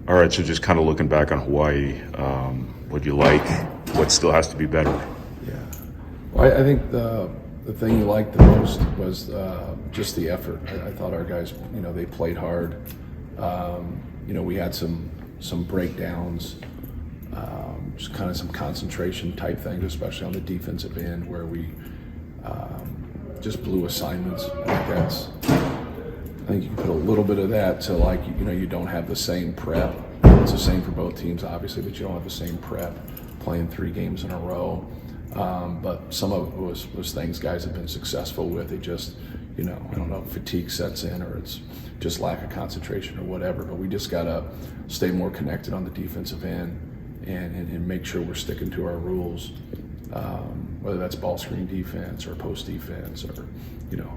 All right, so just kind of looking back on Hawaii, what you like, what still has to be better? Yeah. Well, I think the thing you liked the most was just the effort. I thought our guys, they played hard. We had some breakdowns, just kind of some concentration type things, especially on the defensive end where we just blew assignments. I think you can put a little bit of that to you don't have the same prep. It's the same for both teams, obviously, but you don't have the same prep playing 3 games in a row. But some of it was things guys have been successful with. It just, I don't know if fatigue sets in or it's just lack of concentration or whatever. But we just got to stay more connected on the defensive end and make sure we're sticking to our rules, whether that's ball screen defense or post defense or,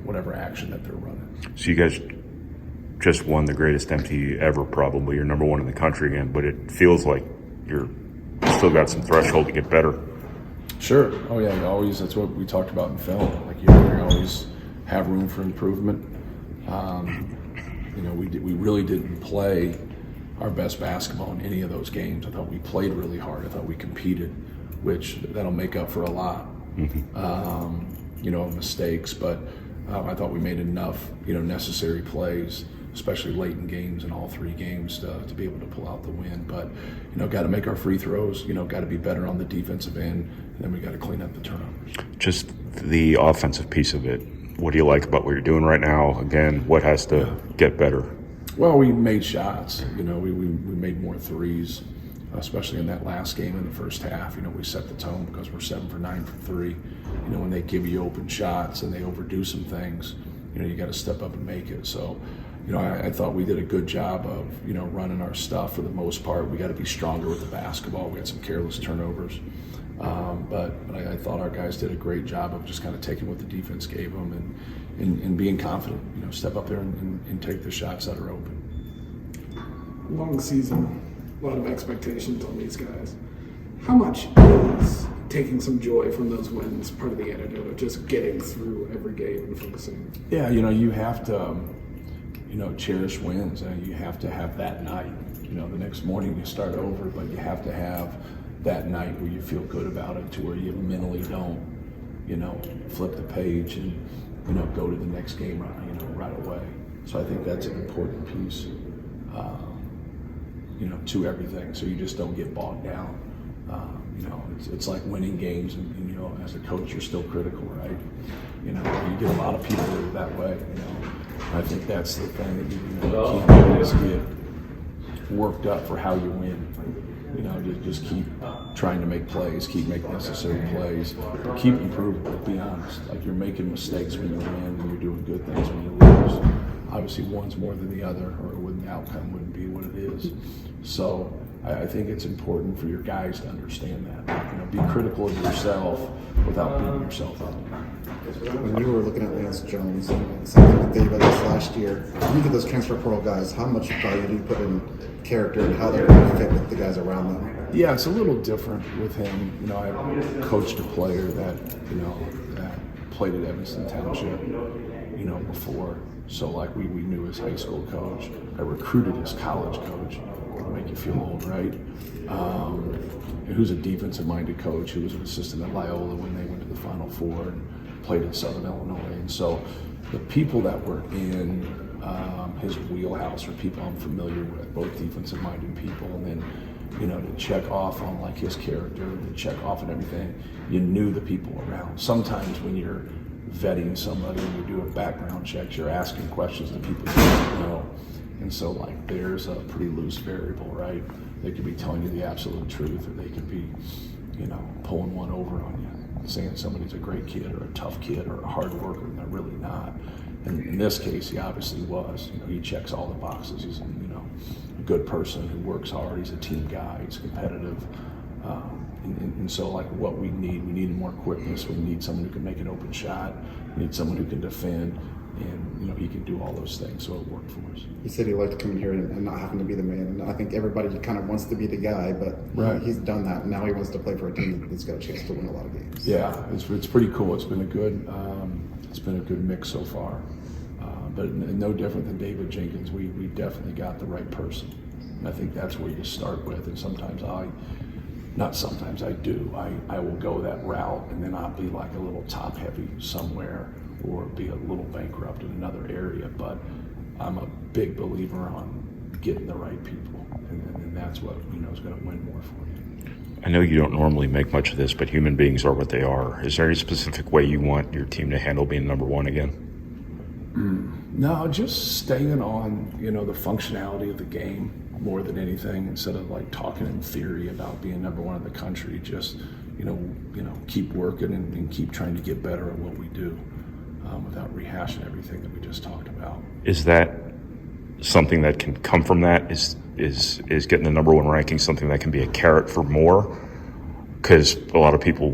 whatever action that they're running. So you guys just won the greatest MT ever, probably. You're number 1 in the country again, but it feels like you're still got some threshold to get better. Sure. Oh yeah, that's what we talked about in film. Like you always have room for improvement. We really didn't play our best basketball in any of those games. I thought we played really hard. I thought we competed, which that'll make up for a lot, of mistakes. But I thought we made enough, necessary plays, especially late in games in all 3 games to be able to pull out the win. But, got to make our free throws, got to be better on the defensive end, and then we got to clean up the turnovers. Just the offensive piece of it. What do you like about what you're doing right now? Again, what has to get better? Well, we made shots. We made more threes, especially in that last game in the first half. We set the tone because we're 7 for 9 from 3. When they give you open shots and they overdo some things, you got to step up and make it. So, I thought we did a good job of, running our stuff for the most part. We got to be stronger with the basketball. We had some careless turnovers. But I thought our guys did a great job of just kind of taking what the defense gave them and being confident, step up there and take the shots that are open. Long season, a lot of expectations on these guys. How much is taking some joy from those wins part of the antidote of just getting through every game and focusing? Yeah, you have to, cherish wins, and you have to have that night. The next morning you start over, but you have to have that night where you feel good about it, to where you mentally don't, flip the page and, go to the next game right away. So I think that's an important piece, to everything. So you just don't get bogged down. It's like winning games, and as a coach, you're still critical, right? You get a lot of people that are that way. I think that's the thing that you can't always get worked up for how you win. Just keep trying to make plays, keep making necessary plays, keep improving. But be honest, like you're making mistakes when you win, and you're doing good things when you lose. Obviously, one's more than the other, or the outcome wouldn't be what it is. So I think it's important for your guys to understand that. Be critical of yourself without beating yourself up. When you were looking at Lance Jones and something with David this last year, when you get those transfer portal guys, how much value do you put in character and how they're going to fit with the guys around them? Yeah, it's a little different with him. I coached a player that played at Evanston Township, before. So we knew his high school coach. I recruited his college coach. It'll make you feel old, right? Who's a defensive-minded coach who was an assistant at Loyola when they went to the Final Four and played in Southern Illinois. And so the people that were in his wheelhouse are people I'm familiar with, both defensive-minded people, and then to check off on his character, to check off on everything. You knew the people around. Sometimes when you're vetting somebody and you're doing background checks, you're asking questions to people you don't know. And so there's a pretty loose variable, right? They could be telling you the absolute truth, or they could be, pulling one over on you, saying somebody's a great kid or a tough kid or a hard worker, and they're really not. And in this case, he obviously was. He checks all the boxes. He's a good person who works hard. He's a team guy. He's competitive. And so what we need more quickness. We need someone who can make an open shot. We need someone who can defend, and he can do all those things. So it worked for us. He said he liked to come in here and not having to be the man. And I think everybody kind of wants to be the guy, but he's done that. And now he wants to play for a team that's got a chance to win a lot of games. Yeah, it's pretty cool. It's been a good mix so far. But no different than David Jenkins. We definitely got the right person. And I think that's where you start with. And sometimes I will go that route, and then I'll be like a little top heavy somewhere or be a little bankrupt in another area. But I'm a big believer on getting the right people, and that's what is going to win more for you. I know you don't normally make much of this, but human beings are what they are. Is there any specific way you want your team to handle being number one again? No, just staying on, the functionality of the game more than anything, instead of like talking in theory about being number one in the country. Just, keep working and keep trying to get better at what we do, without rehashing everything that we just talked about. Is that something that can come from that? Is getting the number one ranking something that can be a carrot for more? Because a lot of people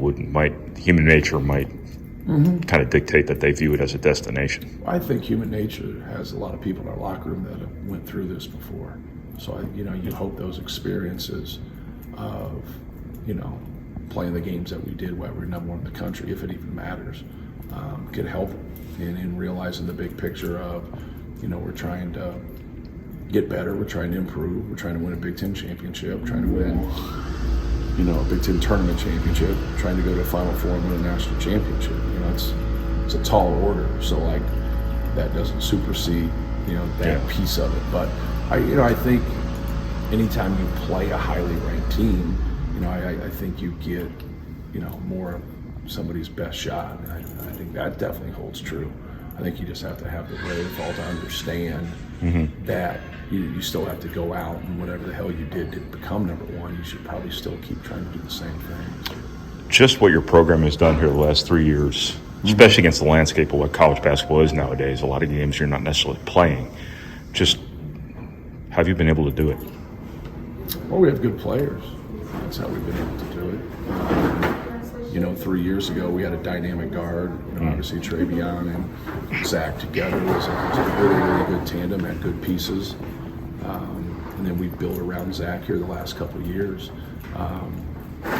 human nature might kind of dictate that they view it as a destination. I think human nature has a lot of people in our locker room that have went through this before. So, you hope those experiences of, playing the games that we did while we were number one in the country, if it even matters, can help in realizing the big picture of, we're trying to get better, we're trying to improve, we're trying to win a Big Ten championship, trying to win, a Big Ten tournament championship, trying to go to a Final Four and win a national championship. It's a tall order, so like that doesn't supersede, that piece of it. But I think anytime you play a highly ranked team, I think you get, more of somebody's best shot. And I think that definitely holds true. I think you just have to have the wherewithal to understand that you still have to go out and whatever the hell you did to become number one, you should probably still keep trying to do the same thing. Just what your program has done here the last 3 years, especially against the landscape of what college basketball is nowadays, a lot of games you're not necessarily playing. Just have you been able to do it? Well, we have good players. That's how we've been able to do it. 3 years ago, we had a dynamic guard. Obviously, Travion and Zach together was a really, really good tandem, had good pieces. And then we've built around Zach here the last couple of years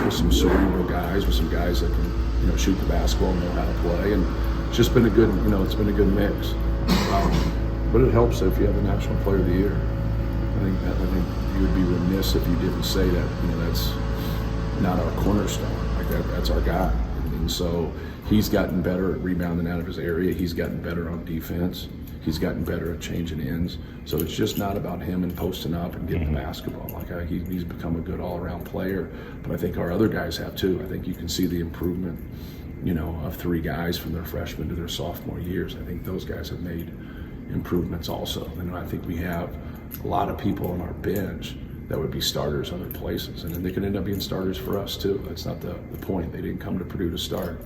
with some cerebral guys, with some guys that can, shoot the basketball and know how to play. And it's just been a good, it's been a good mix. But it helps if you have the National Player of the Year. I think you would be remiss if you didn't say that. That's not our cornerstone. That's our guy. And so he's gotten better at rebounding out of his area. He's gotten better on defense. He's gotten better at changing ends. So it's just not about him and posting up and getting the basketball. He's become a good all-around player. But I think our other guys have too. I think you can see the improvement, of 3 guys from their freshman to their sophomore years. I think those guys have made improvements also. And I think we have a lot of people on our bench that would be starters other places, and then they could end up being starters for us too. That's not the point. They didn't come to Purdue to start.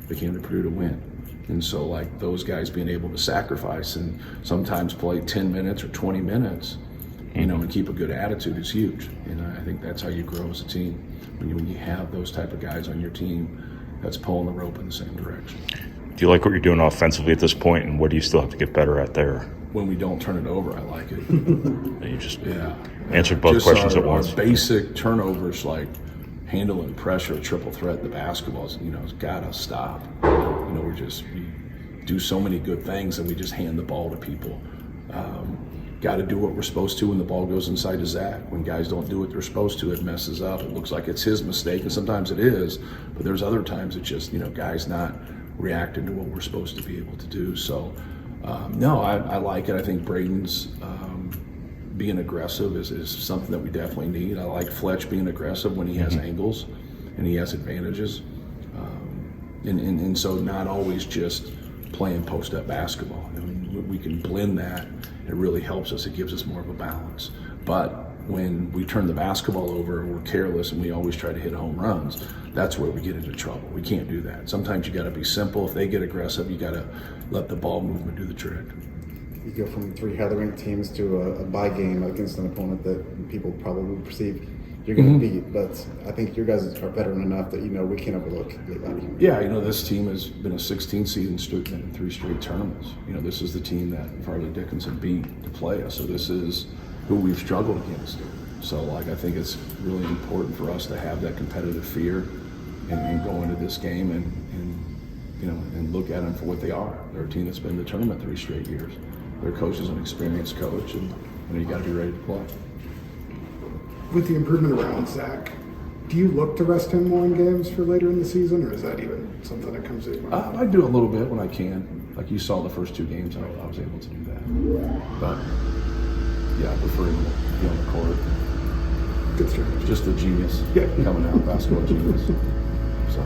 They came to Purdue to win. And so like those guys being able to sacrifice and sometimes play 10 minutes or 20 minutes, and keep a good attitude is huge. And I think that's how you grow as a team. When you have those type of guys on your team that's pulling the rope in the same direction. Do you like what you're doing offensively at this point, and what do you still have to get better at there? When we don't turn it over, I like it. You just answered both questions at once. Our basic turnovers, like handling pressure, triple threat, the basketballs, it's got to stop. We do so many good things, and we just hand the ball to people. Got to do what we're supposed to when the ball goes inside to Zach. When guys don't do what they're supposed to, it messes up. It looks like it's his mistake, and sometimes it is. But there's other times it's just guys not reacting to what we're supposed to be able to do. So. No, I like it. I think Braden's being aggressive is something that we definitely need. I like Fletch being aggressive when he has angles and he has advantages. And so not always just playing post-up basketball. We can blend that. It really helps us. It gives us more of a balance. But when we turn the basketball over and we're careless and we always try to hit home runs, that's where we get into trouble. We can't do that. Sometimes you got to be simple. If they get aggressive, you got to let the ball movement do the trick. You go from 3 highly ranked teams to a bye game against an opponent that people probably perceive you're going to beat, but I think your guys are veteran enough that we can't overlook anybody. Yeah, this team has been a 16 seed in 3 straight tournaments. This is the team that Farley Dickinson beat to play us. So this is who we've struggled against. So I think it's really important for us to have that competitive fear and go into this game and look at them for what they are. They're a team that's been in the tournament 3 straight years. Their coach is an experienced coach, and you got to be ready to play. with the improvement around Zach, do you look to rest him more in games for later in the season, or is that even something that comes in? I do a little bit when I can. Like you saw the first 2 games, I was able to do that. But yeah, I prefer him to be on the court. Good strategy. Just a genius. Yeah. Coming out, basketball genius. So.